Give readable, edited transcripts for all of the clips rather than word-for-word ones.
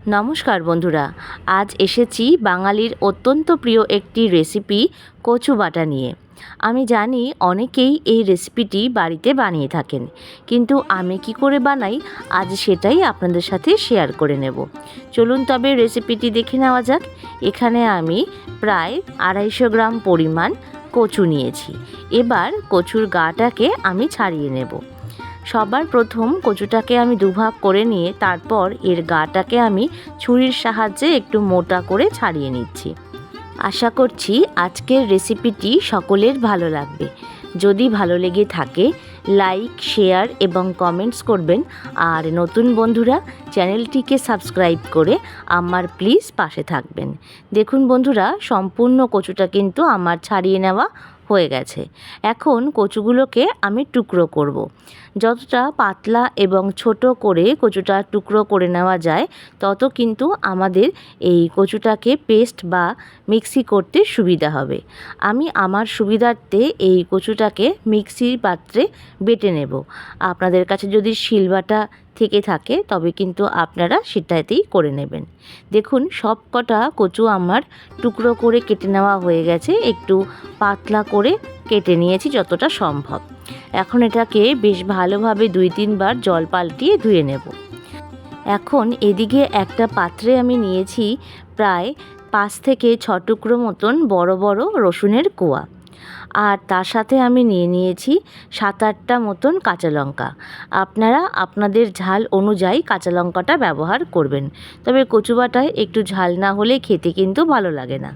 নমস্কার বন্ধুরা, আজ এসেছি বাঙালির অত্যন্ত প্রিয় একটি রেসিপি কচু বাটা নিয়ে। আমি জানি অনেকেই এই রেসিপিটি বাড়িতে বানিয়ে থাকেন, কিন্তু আমি কি করে বানাই আজ সেটাই আপনাদের সাথে শেয়ার করে নেব। চলুন তবে রেসিপিটি দেখে নেওয়া যাক। এখানে আমি প্রায় 250 গ্রাম পরিমাণ কচু নিয়েছি। এবার কচুর গাটাকে আমি ছাড়িয়ে নেব। সবার প্রথম কচুটাকে আমি দুভাগ করে নিয়ে তারপর এর গাটাকে আমি ছুরির সাহায্যে একটু মোটা করে ছাড়িয়ে নিচ্ছি। আশা করছি আজকের রেসিপিটি সকলের ভালো লাগবে। যদি ভালো লেগে থাকে লাইক, শেয়ার এবং কমেন্টস করবেন। আর নতুন বন্ধুরা চ্যানেলটিকে সাবস্ক্রাইব করে আমার প্লিজ পাশে থাকবেন। দেখুন বন্ধুরা, সম্পূর্ণ কচুটা কিন্তু আমার ছাড়িয়ে নেওয়া হয়ে গেছে। এখন কচুগুলোকে আমি টুকরো করব। যতটা পাতলা এবং ছোট করে কচুটা টুকরো করে নেওয়া যায় তত কিন্তু আমাদের এই কচুটাকে পেস্ট বা মিক্সি করতে সুবিধা হবে। আমি আমার সুবিধার্থে এই কচুটাকে মিক্সির পাত্রে বেটে নেব। আপনাদের কাছে যদি শিলবাটা থেকে থাকে তবে কিন্তু আপনারা সেটাতেই করে নেবেন। দেখুন সব কটা কচু আমার টুকরো করে কেটে নেওয়া হয়ে গেছে। একটু পাতলা করে কেটে নিয়েছি যতটা সম্ভব। এখন এটাকে বেশ ভালোভাবে 2-3 বার জল পাল্টিয়ে ধুয়ে নেব। এখন এদিকে একটা পাত্রে আমি নিয়েছি প্রায় 5 থেকে 6 টুকরো মতন বড় বড় রসুনের কোয়া। আর তার সাথে আমি নিয়েছি 7-8টা মতন কাঁচা লঙ্কা। আপনারা আপনাদের ঝাল অনুযায়ী কাঁচা লঙ্কাটা ব্যবহার করবেন, তবে কচু বাটায় একটু ঝাল না হলে খেতে কিন্তু ভালো লাগে না।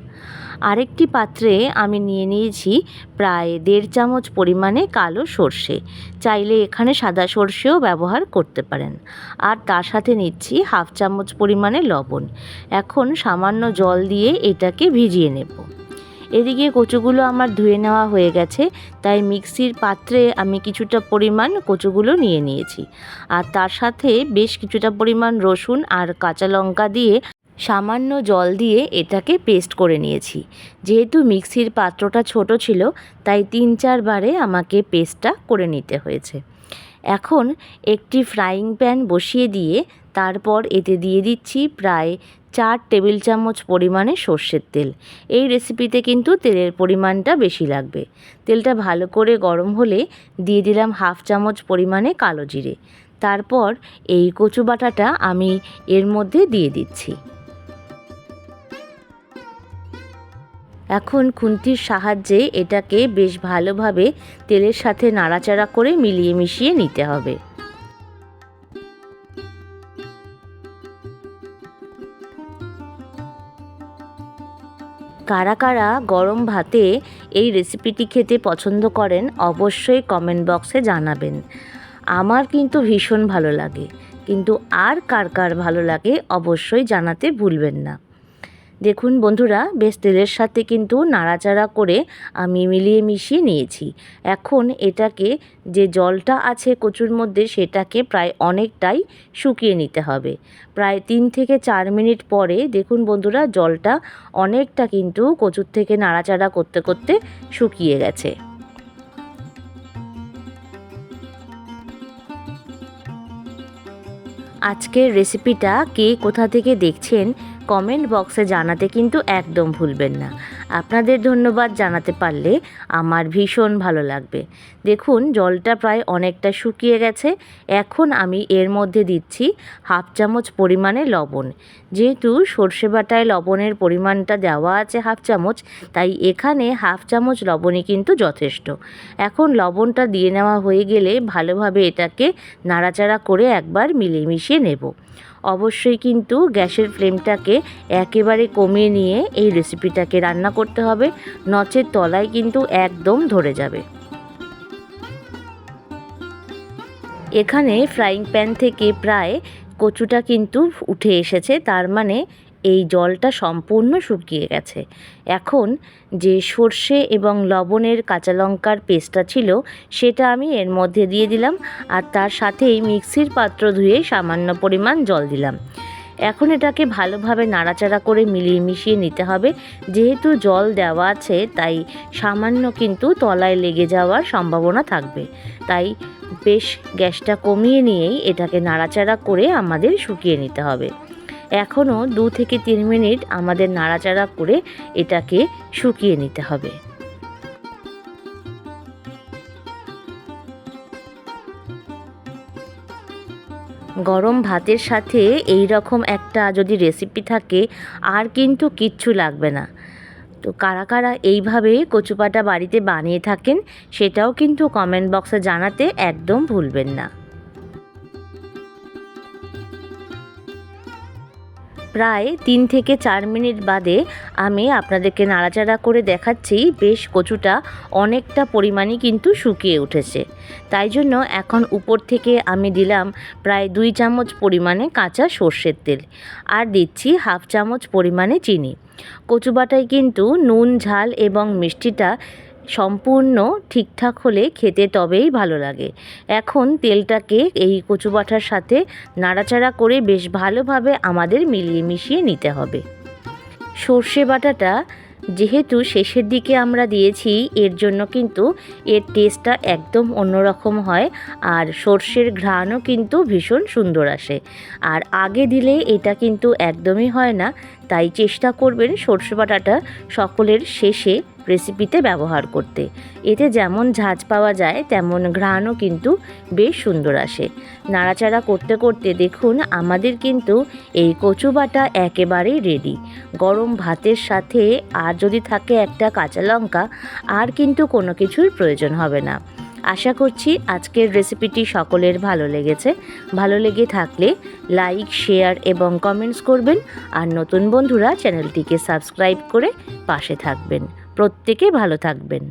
আরেকটি পাত্রে আমি নিয়েছি প্রায় 1.5 চামচ পরিমাণে কালো সর্ষে। চাইলে এখানে সাদা সর্ষেও ব্যবহার করতে পারেন। আর তার সাথে নিচ্ছি 1/2 চামচ পরিমাণে লবণ। এখন সামান্য জল দিয়ে এটাকে ভিজিয়ে নেব। এদিকে কচুগুলো আমার ধুয়ে নেওয়া হয়ে গেছে, তাই মিক্সির পাত্রে আমি কিছুটা পরিমাণ কচুগুলো নিয়েছি। আর তার সাথে বেশ কিছুটা পরিমাণ রসুন আর কাঁচা লঙ্কা দিয়ে সামান্য জল দিয়ে এটাকে পেস্ট করে নিয়েছি। যেহেতু মিক্সির পাত্রটা ছোট ছিল তাই 3-4 বারে আমাকে পেস্টটা করে নিতে হয়েছে। এখন একটি ফ্রাইং প্যান বসিয়ে দিয়ে তারপর এতে দিয়ে দিচ্ছি প্রায় 4 টেবিল চামচ পরিমাণে সর্ষের তেল। এই রেসিপিতে কিন্তু তেলের পরিমাণটা বেশি লাগবে। তেলটা ভালো করে গরম হলে দিয়ে দিলাম 1/2 চামচ পরিমাণে কালো জিরে। তারপর এই কচু বাটাটা আমি এর মধ্যে দিয়ে দিচ্ছি। এখন খুন্তির সাহায্যে এটাকে বেশ ভালোভাবে তেলের সাথে নাড়াচাড়া করে মিলিয়ে মিশিয়ে নিতে হবে। কারা কারা গরম ভাতে এই রেসিপিটি খেতে পছন্দ করেন অবশ্যই কমেন্ট বক্সে জানাবেন। আমার কিন্তু ভীষণ ভালো লাগে, কিন্তু আর কার কার ভালো লাগে অবশ্যই জানাতে ভুলবেন না। দেখুন বন্ধুরা, বেশ তেলের সাথে কিন্তু নাড়াচাড়া করে আমি মিলিয়ে মিশিয়ে নিয়েছি। এখন এটাকে যে জলটা আছে কচুর মধ্যে সেটাকে প্রায় অনেকটাই শুকিয়ে নিতে হবে। প্রায় 3 থেকে 4 মিনিট পরে দেখুন বন্ধুরা, জলটা অনেকটা কিন্তু কচুর থেকে নাড়াচাড়া করতে করতে শুকিয়ে গেছে। আজকের রেসিপিটা কে কোথা থেকে দেখছেন কমেন্ট বক্সে জানাতে কিন্তু একদম ভুলবেন না। আপনাদের ধন্যবাদ জানাতে পারলে আমার ভীষণ ভালো লাগবে। দেখুন জলটা প্রায় অনেকটা শুকিয়ে গেছে। এখন আমি এর মধ্যে দিচ্ছি 1/2 চামচ পরিমাণে লবণ। যেহেতু সর্ষে বাটায় লবণের পরিমাণটা দেওয়া আছে 1/2 চামচ, তাই এখানে 1/2 চামচ লবণই কিন্তু যথেষ্ট। এখন লবণটা দিয়ে নেওয়া হয়ে গেলে ভালোভাবে এটাকে নাড়াচাড়া করে একবার মিলিয়ে মিশিয়ে নেব। অবশ্যই কিন্তু গ্যাসের ফ্লেমটাকে একেবারে কমিয়ে নিয়ে এই রেসিপিটাকে রান্না করতে হবে, নচেত তলায় কিন্তু একদম ধরে যাবে। এখানে ফ্রাইং প্যান থেকে প্রায় কচুটা কিন্তু উঠে এসেছে, তার মানে এই জলটা সম্পূর্ণ শুকিয়ে গেছে। এখন যে সর্ষে এবং লবণের কাঁচা লঙ্কার পেস্টটা ছিল সেটা আমি এর মধ্যে দিয়ে দিলাম। আর তার সাথেই মিক্সির পাত্র ধুয়ে সামান্য পরিমাণ জল দিলাম। এখন এটাকে ভালোভাবে নাড়াচাড়া করে মিলিয়ে মিশিয়ে নিতে হবে। যেহেতু জল দেওয়া আছে তাই সামান্য কিন্তু তলায় লেগে যাওয়ার সম্ভাবনা থাকবে, তাই বেশ গ্যাসটা কমিয়ে নিয়েই এটাকে নাড়াচাড়া করে আমাদের শুকিয়ে নিতে হবে। এখনও 2 থেকে 3 মিনিট আমাদের নাড়াচাড়া করে এটাকে শুকিয়ে নিতে হবে। গরম ভাতের সাথে এই রকম একটা যদি রেসিপি থাকে আর কিন্তু কিচ্ছু লাগবে না। তো কারা কারা এইভাবে কচুপাটা বাড়িতে বানিয়ে থাকেন সেটাও কিন্তু কমেন্ট বক্সে জানাতে একদম ভুলবেন না। প্রায় 3 থেকে 4 মিনিট বাদে আমি আপনাদেরকে নাড়াচাড়া করে দেখাচ্ছি, বেশ কচুটা অনেকটা পরিমাণই কিন্তু শুকিয়ে উঠেছে। তাই জন্য এখন উপর থেকে আমি দিলাম প্রায় 2 চামচ পরিমাণে কাঁচা সর্ষের তেল, আর দিচ্ছি হাফ চামচ পরিমাণে চিনি। কচু বাটায় কিন্তু নুন, ঝাল এবং মিষ্টিটা সম্পূর্ণ ঠিকঠাক হলে খেতে তবেই ভালো লাগে। এখন তেলটাকে এই কচু বাটার সাথে নাড়াচাড়া করে বেশ ভালোভাবে আমাদের মিলিয়ে মিশিয়ে নিতে হবে। সর্ষে বাটাটা যেহেতু শেষের দিকে আমরা দিয়েছি, এর জন্য কিন্তু এর টেস্টটা একদম অন্যরকম হয়, আর সর্ষের ঘ্রাণও কিন্তু ভীষণ সুন্দর আসে। আর আগে দিলে এটা কিন্তু একদমই হয় না, তাই চেষ্টা করবেন সর্ষে বাটাটা সকলের শেষে রেসিপিতে ব্যবহার করতে। এতে যেমন ঝাঁঝ পাওয়া যায় তেমন ঘ্রাণও কিন্তু বেশ সুন্দর আসে। নাড়াচাড়া করতে করতে দেখুন আমাদের কিন্তু এই কচু বাটা একেবারেই রেডি। গরম ভাতের সাথে আর যদি থাকে একটা কাঁচা লঙ্কা, আর কিন্তু কোনো কিছুর প্রয়োজন হবে না। আশা করছি আজকের রেসিপিটি সকলের ভালো লেগেছে। ভালো লেগে থাকলে লাইক, শেয়ার এবং কমেন্টস করবেন, আর নতুন বন্ধুরা চ্যানেলটিকে সাবস্ক্রাইব করে পাশে থাকবেন। প্রত্যেকে ভালো থাকবেন।